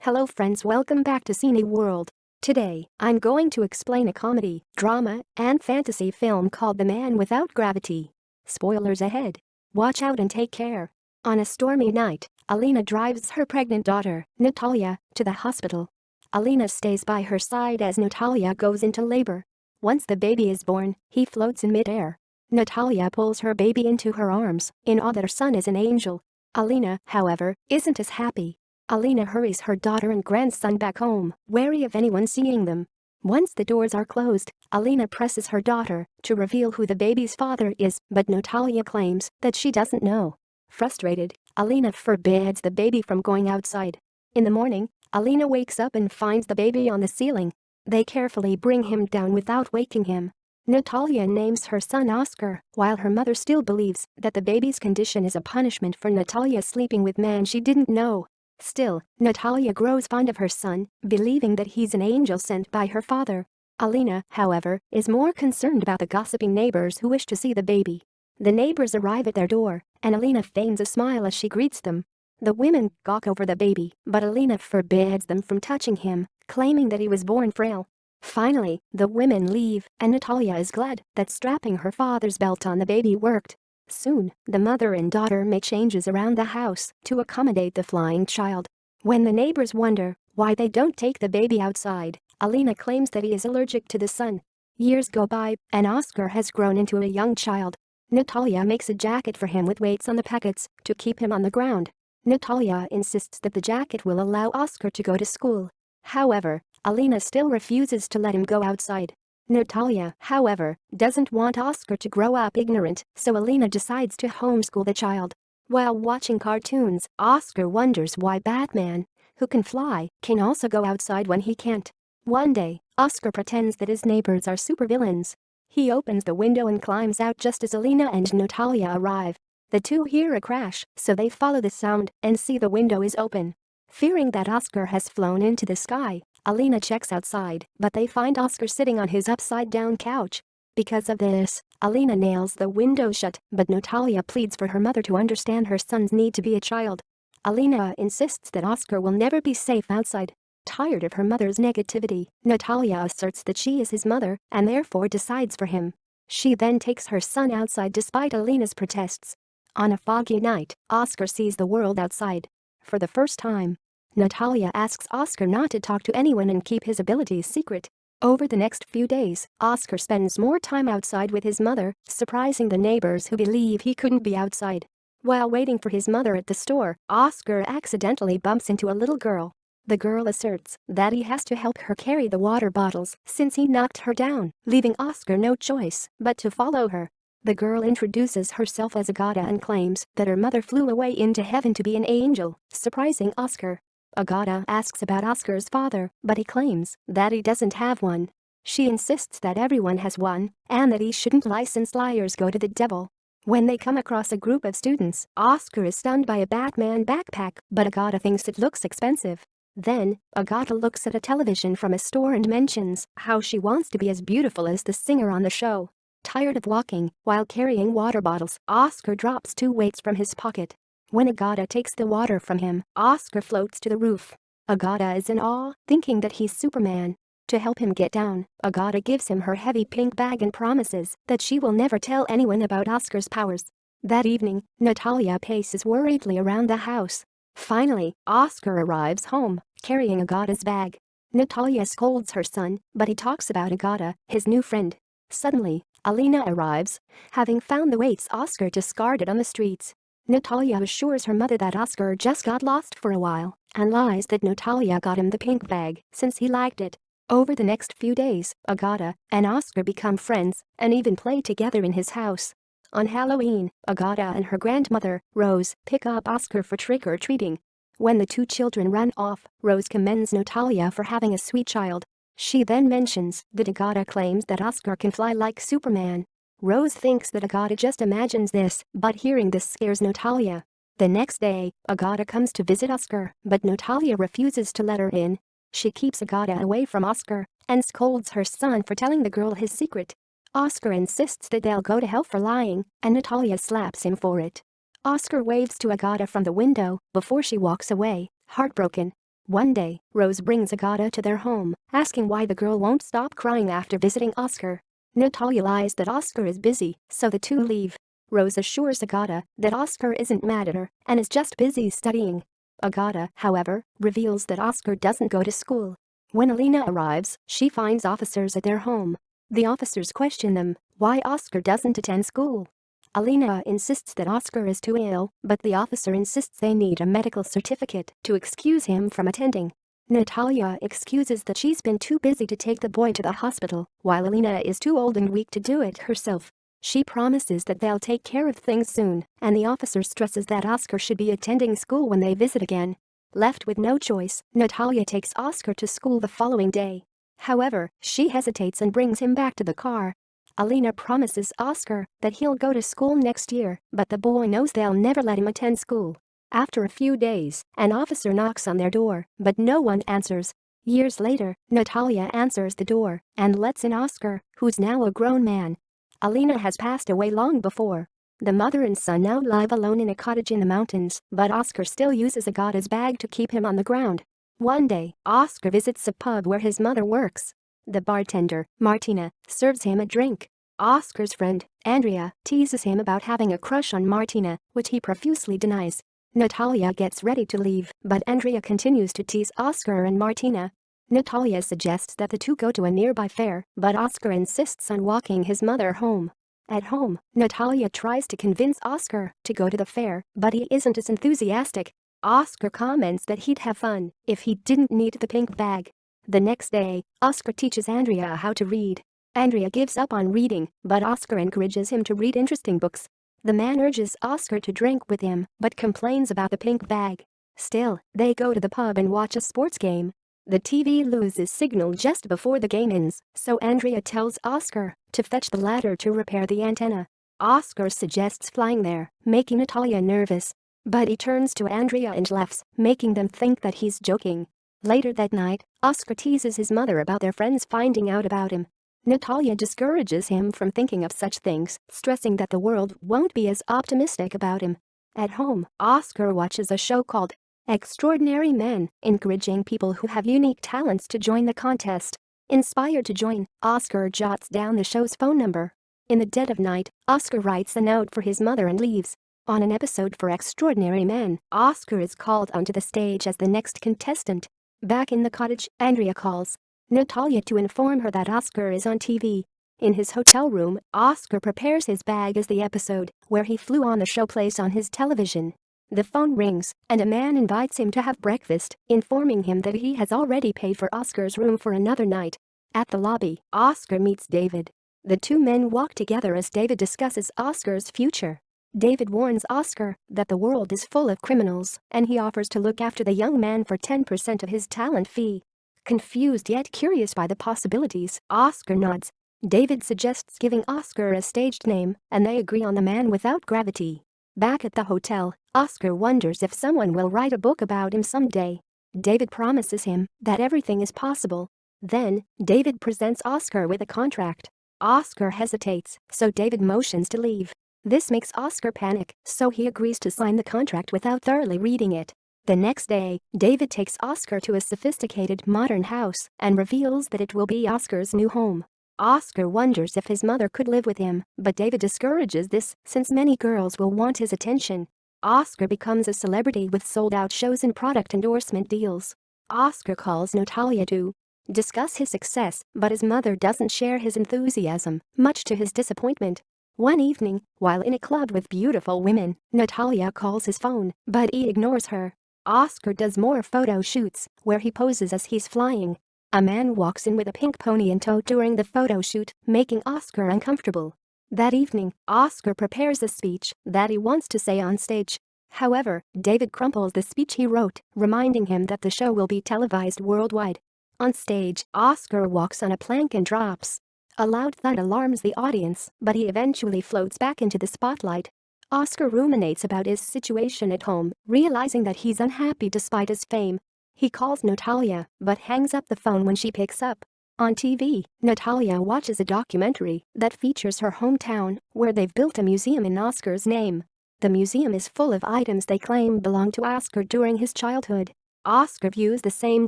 Hello friends, welcome back to Cini World. Today, I'm going to explain a comedy, drama, and fantasy film called The Man Without Gravity. Spoilers ahead. Watch out and take care. On a stormy night, Alina drives her pregnant daughter, Natalia, to the hospital. Alina stays by her side as Natalia goes into labor. Once the baby is born, he floats in midair. Natalia pulls her baby into her arms, in awe that her son is an angel. Alina, however, isn't as happy. Alina hurries her daughter and grandson back home, wary of anyone seeing them. Once the doors are closed, Alina presses her daughter to reveal who the baby's father is, but Natalia claims that she doesn't know. Frustrated, Alina forbids the baby from going outside. In the morning, Alina wakes up and finds the baby on the ceiling. They carefully bring him down without waking him. Natalia names her son Oscar, while her mother still believes that the baby's condition is a punishment for Natalia sleeping with man she didn't know. Still, Natalia grows fond of her son, believing that he's an angel sent by her father. Alina, however, is more concerned about the gossiping neighbors who wish to see the baby. The neighbors arrive at their door, and Alina feigns a smile as she greets them. The women gawk over the baby, but Alina forbids them from touching him, claiming that he was born frail. Finally, the women leave, and Natalia is glad that strapping her father's belt on the baby worked. Soon, the mother and daughter make changes around the house to accommodate the flying child. When the neighbors wonder why they don't take the baby outside, Alina claims that he is allergic to the sun. Years go by, and Oscar has grown into a young child. Natalia makes a jacket for him with weights on the pockets to keep him on the ground. Natalia insists that the jacket will allow Oscar to go to school. However, Alina still refuses to let him go outside. Natalia, however, doesn't want Oscar to grow up ignorant, so Alina decides to homeschool the child. While watching cartoons, Oscar wonders why Batman, who can fly, can also go outside when he can't. One day, Oscar pretends that his neighbors are supervillains. He opens the window and climbs out just as Alina and Natalia arrive. The two hear a crash, so they follow the sound and see the window is open. Fearing that Oscar has flown into the sky, Alina checks outside, but they find Oscar sitting on his upside-down couch. Because of this, Alina nails the window shut, but Natalia pleads for her mother to understand her son's need to be a child. Alina insists that Oscar will never be safe outside. Tired of her mother's negativity, Natalia asserts that she is his mother and therefore decides for him. She then takes her son outside despite Alina's protests. On a foggy night, Oscar sees the world outside. For the first time, Natalia asks Oscar not to talk to anyone and keep his abilities secret. Over the next few days, Oscar spends more time outside with his mother, surprising the neighbors who believe he couldn't be outside. While waiting for his mother at the store, Oscar accidentally bumps into a little girl. The girl asserts that he has to help her carry the water bottles since he knocked her down, leaving Oscar no choice but to follow her. The girl introduces herself as Agata and claims that her mother flew away into heaven to be an angel, surprising Oscar. Agata asks about Oscar's father, but he claims that he doesn't have one. She insists that everyone has one, and that he shouldn't lie since liars go to the devil. When they come across a group of students, Oscar is stunned by a Batman backpack, but Agata thinks it looks expensive. Then, Agata looks at a television from a store and mentions how she wants to be as beautiful as the singer on the show. Tired of walking while carrying water bottles, Oscar drops 2 weights from his pocket. When Agata takes the water from him, Oscar floats to the roof. Agata is in awe, thinking that he's Superman. To help him get down, Agata gives him her heavy pink bag and promises that she will never tell anyone about Oscar's powers. That evening, Natalia paces worriedly around the house. Finally, Oscar arrives home, carrying Agata's bag. Natalia scolds her son, but he talks about Agata, his new friend. Suddenly, Alina arrives, having found the weights Oscar discarded on the streets. Natalia assures her mother that Oscar just got lost for a while, and lies that Natalia got him the pink bag since he liked it. Over the next few days, Agata and Oscar become friends and even play together in his house. On Halloween, Agata and her grandmother, Rose, pick up Oscar for trick-or-treating. When the 2 children run off, Rose commends Natalia for having a sweet child. She then mentions that Agata claims that Oscar can fly like Superman. Rose thinks that Agata just imagines this, but hearing this scares Natalia. The next day, Agata comes to visit Oscar, but Natalia refuses to let her in. She keeps Agata away from Oscar and scolds her son for telling the girl his secret. Oscar insists that they'll go to hell for lying, and Natalia slaps him for it. Oscar waves to Agata from the window before she walks away, heartbroken. One day, Rose brings Agata to their home, asking why the girl won't stop crying after visiting Oscar. Natalia lies that Oscar is busy, so the two leave. Rose assures Agata that Oscar isn't mad at her and is just busy studying. Agata, however, reveals that Oscar doesn't go to school. When Alina arrives, she finds officers at their home. The officers question them why Oscar doesn't attend school. Alina insists that Oscar is too ill, but the officer insists they need a medical certificate to excuse him from attending. Natalia excuses that she's been too busy to take the boy to the hospital, while Alina is too old and weak to do it herself. She promises that they'll take care of things soon, and the officer stresses that Oscar should be attending school when they visit again. Left with no choice, Natalia takes Oscar to school the following day. However, she hesitates and brings him back to the car. Alina promises Oscar that he'll go to school next year, but the boy knows they'll never let him attend school. After a few days, an officer knocks on their door, but no one answers. Years later, Natalia answers the door and lets in Oscar, who's now a grown man. Alina has passed away long before. The mother and son now live alone in a cottage in the mountains, but Oscar still uses Agata's bag to keep him on the ground. One day, Oscar visits a pub where his mother works. The bartender, Martina, serves him a drink. Oscar's friend, Andrea, teases him about having a crush on Martina, which he profusely denies. Natalia gets ready to leave, but Andrea continues to tease Oscar and Martina. Natalia suggests that the two go to a nearby fair, but Oscar insists on walking his mother home. At home, Natalia tries to convince Oscar to go to the fair, but he isn't as enthusiastic. Oscar comments that he'd have fun if he didn't need the pink bag. The next day, Oscar teaches Andrea how to read. Andrea gives up on reading, but Oscar encourages him to read interesting books. The man urges Oscar to drink with him, but complains about the pink bag. Still, they go to the pub and watch a sports game. The TV loses signal just before the game ends, so Andrea tells Oscar to fetch the ladder to repair the antenna. Oscar suggests flying there, making Natalia nervous. But he turns to Andrea and laughs, making them think that he's joking. Later that night, Oscar teases his mother about their friends finding out about him. Natalia discourages him from thinking of such things, stressing that the world won't be as optimistic about him. At home, Oscar watches a show called Extraordinary Men, encouraging people who have unique talents to join the contest. Inspired to join, Oscar jots down the show's phone number. In the dead of night, Oscar writes a note for his mother and leaves. On an episode for Extraordinary Men, Oscar is called onto the stage as the next contestant. Back in the cottage, Andrea calls Natalia to inform her that Oscar is on TV. In his hotel room, Oscar prepares his bag as the episode where he flew on the show plays on his television. The phone rings, and a man invites him to have breakfast, informing him that he has already paid for Oscar's room for another night. At the lobby, Oscar meets David. The two men walk together as David discusses Oscar's future. David warns Oscar that the world is full of criminals, and he offers to look after the young man for 10% of his talent fee. Confused yet curious by the possibilities, Oscar nods. David suggests giving Oscar a staged name, and they agree on the man without gravity. Back at the hotel, Oscar wonders if someone will write a book about him someday. David promises him that everything is possible. Then, David presents Oscar with a contract. Oscar hesitates, so David motions to leave. This makes Oscar panic, so he agrees to sign the contract without thoroughly reading it. The next day, David takes Oscar to a sophisticated modern house and reveals that it will be Oscar's new home. Oscar wonders if his mother could live with him, but David discourages this since many girls will want his attention. Oscar becomes a celebrity with sold-out shows and product endorsement deals. Oscar calls Natalia to discuss his success, but his mother doesn't share his enthusiasm, much to his disappointment. One evening, while in a club with beautiful women, Natalia calls his phone, but he ignores her. Oscar does more photo shoots, where he poses as he's flying. A man walks in with a pink pony in tow during the photo shoot, making Oscar uncomfortable. That evening, Oscar prepares a speech that he wants to say on stage. However, David crumples the speech he wrote, reminding him that the show will be televised worldwide. On stage, Oscar walks on a plank and drops. A loud thud alarms the audience, but he eventually floats back into the spotlight. Oscar ruminates about his situation at home, realizing that he's unhappy despite his fame. He calls Natalia, but hangs up the phone when she picks up. On TV, Natalia watches a documentary that features her hometown, where they've built a museum in Oscar's name. The museum is full of items they claim belonged to Oscar during his childhood. Oscar views the same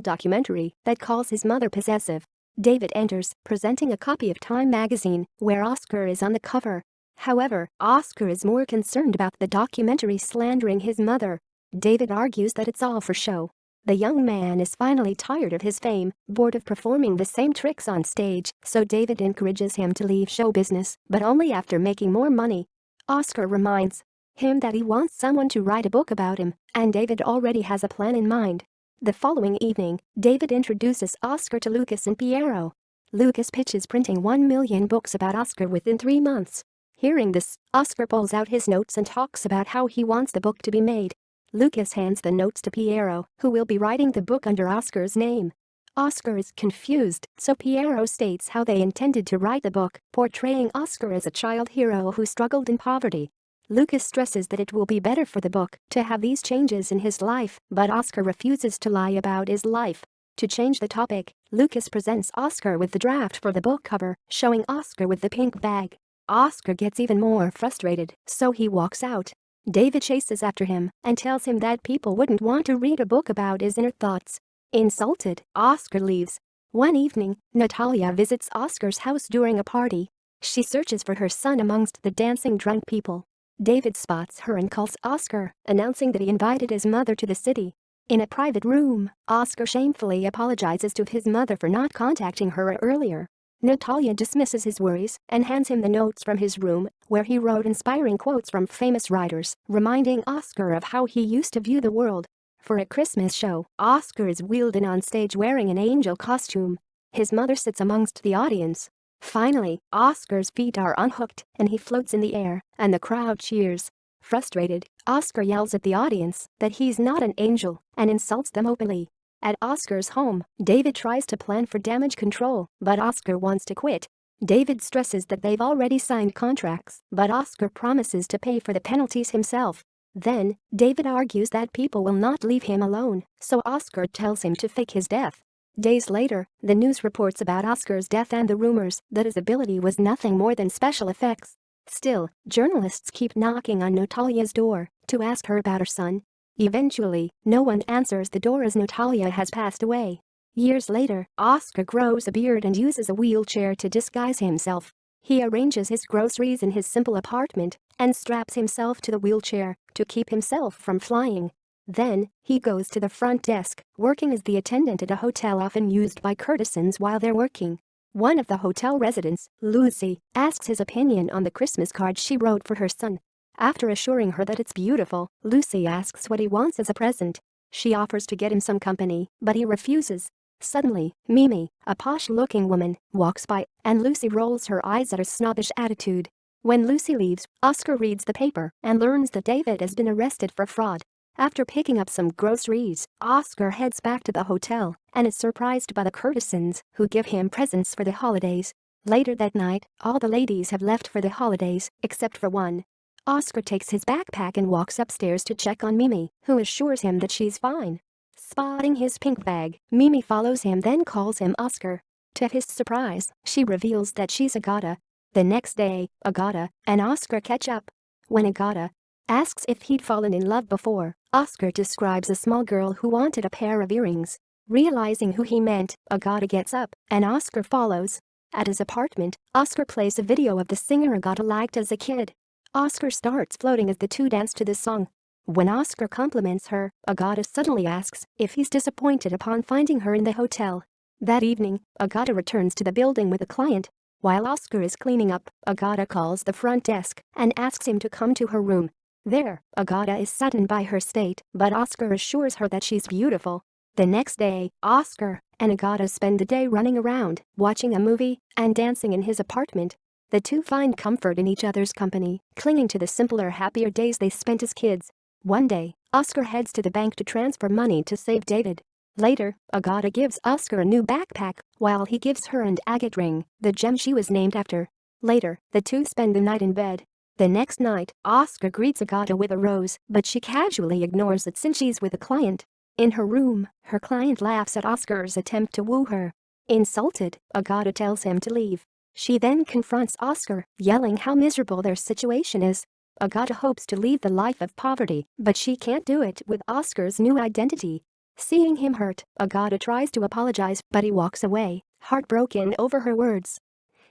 documentary that calls his mother possessive. David enters, presenting a copy of Time magazine, where Oscar is on the cover. However, Oscar is more concerned about the documentary slandering his mother. David argues that it's all for show. The young man is finally tired of his fame, bored of performing the same tricks on stage, so David encourages him to leave show business, but only after making more money. Oscar reminds him that he wants someone to write a book about him, and David already has a plan in mind. The following evening, David introduces Oscar to Lucas and Piero. Lucas pitches printing 1 million books about Oscar within 3 months. Hearing this, Oscar pulls out his notes and talks about how he wants the book to be made. Lucas hands the notes to Piero, who will be writing the book under Oscar's name. Oscar is confused, so Piero states how they intended to write the book, portraying Oscar as a child hero who struggled in poverty. Lucas stresses that it will be better for the book to have these changes in his life, but Oscar refuses to lie about his life. To change the topic, Lucas presents Oscar with the draft for the book cover, showing Oscar with the pink bag. Oscar gets even more frustrated, so he walks out. David chases after him and tells him that people wouldn't want to read a book about his inner thoughts. Insulted, Oscar leaves. One evening, Natalia visits Oscar's house during a party. She searches for her son amongst the dancing drunk people. David spots her and calls Oscar, announcing that he invited his mother to the city. In a private room, Oscar shamefully apologizes to his mother for not contacting her earlier. Natalia dismisses his worries and hands him the notes from his room, where he wrote inspiring quotes from famous writers, reminding Oscar of how he used to view the world. For a Christmas show, Oscar is wheeled in on stage wearing an angel costume. His mother sits amongst the audience. Finally, Oscar's feet are unhooked and he floats in the air, and the crowd cheers. Frustrated, Oscar yells at the audience that he's not an angel and insults them openly. At Oscar's home, David tries to plan for damage control, but Oscar wants to quit. David stresses that they've already signed contracts, but Oscar promises to pay for the penalties himself. Then, David argues that people will not leave him alone, so Oscar tells him to fake his death. Days later, the news reports about Oscar's death and the rumors that his ability was nothing more than special effects. Still, journalists keep knocking on Natalia's door to ask her about her son. Eventually, no one answers the door as Natalia has passed away. Years later, Oscar grows a beard and uses a wheelchair to disguise himself. He arranges his groceries in his simple apartment and straps himself to the wheelchair to keep himself from flying. Then, he goes to the front desk, working as the attendant at a hotel often used by courtesans while they're working. One of the hotel residents, Lucy, asks his opinion on the Christmas card she wrote for her son. After assuring her that it's beautiful, Lucy asks what he wants as a present. She offers to get him some company, but he refuses. Suddenly, Mimi, a posh-looking woman, walks by, and Lucy rolls her eyes at her snobbish attitude. When Lucy leaves, Oscar reads the paper and learns that David has been arrested for fraud. After picking up some groceries, Oscar heads back to the hotel and is surprised by the courtesans who give him presents for the holidays. Later that night, all the ladies have left for the holidays, except for one. Oscar takes his backpack and walks upstairs to check on Mimi, who assures him that she's fine. Spotting his pink bag, Mimi follows him, then calls him Oscar. To his surprise, she reveals that she's Agata. The next day, Agata and Oscar catch up. When Agata asks if he'd fallen in love before, Oscar describes a small girl who wanted a pair of earrings. Realizing who he meant, Agata gets up, and Oscar follows. At his apartment, Oscar plays a video of the singer Agata liked as a kid. Oscar starts floating as the two dance to the song. When Oscar compliments her, Agata suddenly asks if he's disappointed upon finding her in the hotel. That evening, Agata returns to the building with a client. While Oscar is cleaning up, Agata calls the front desk and asks him to come to her room. There, Agata is saddened by her state, but Oscar assures her that she's beautiful. The next day, Oscar and Agata spend the day running around, watching a movie, and dancing in his apartment. The two find comfort in each other's company, clinging to the simpler, happier days they spent as kids. One day, Oscar heads to the bank to transfer money to save David. Later, Agata gives Oscar a new backpack, while he gives her an agate ring, the gem she was named after. Later, the two spend the night in bed. The next night, Oscar greets Agata with a rose, but she casually ignores it since she's with a client. In her room, her client laughs at Oscar's attempt to woo her. Insulted, Agata tells him to leave. She then confronts Oscar, yelling how miserable their situation is. Agata hopes to leave the life of poverty, but she can't do it with Oscar's new identity. Seeing him hurt, Agata tries to apologize but he walks away, heartbroken over her words.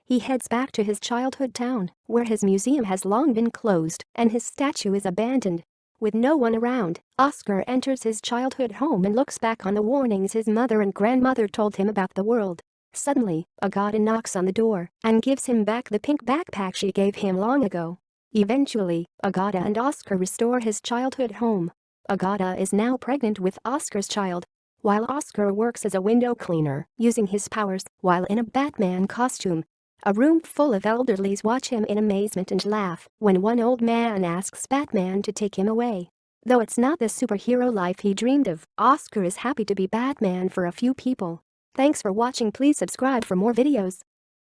He heads back to his childhood town, where his museum has long been closed and his statue is abandoned. With no one around, Oscar enters his childhood home and looks back on the warnings his mother and grandmother told him about the world. Suddenly, Agata knocks on the door and gives him back the pink backpack she gave him long ago. Eventually, Agata and Oscar restore his childhood home. Agata is now pregnant with Oscar's child, while Oscar works as a window cleaner using his powers while in a Batman costume. A room full of elderlies watch him in amazement and laugh when one old man asks Batman to take him away. Though it's not the superhero life he dreamed of, Oscar is happy to be Batman for a few people. Thanks for watching. Please subscribe for more videos.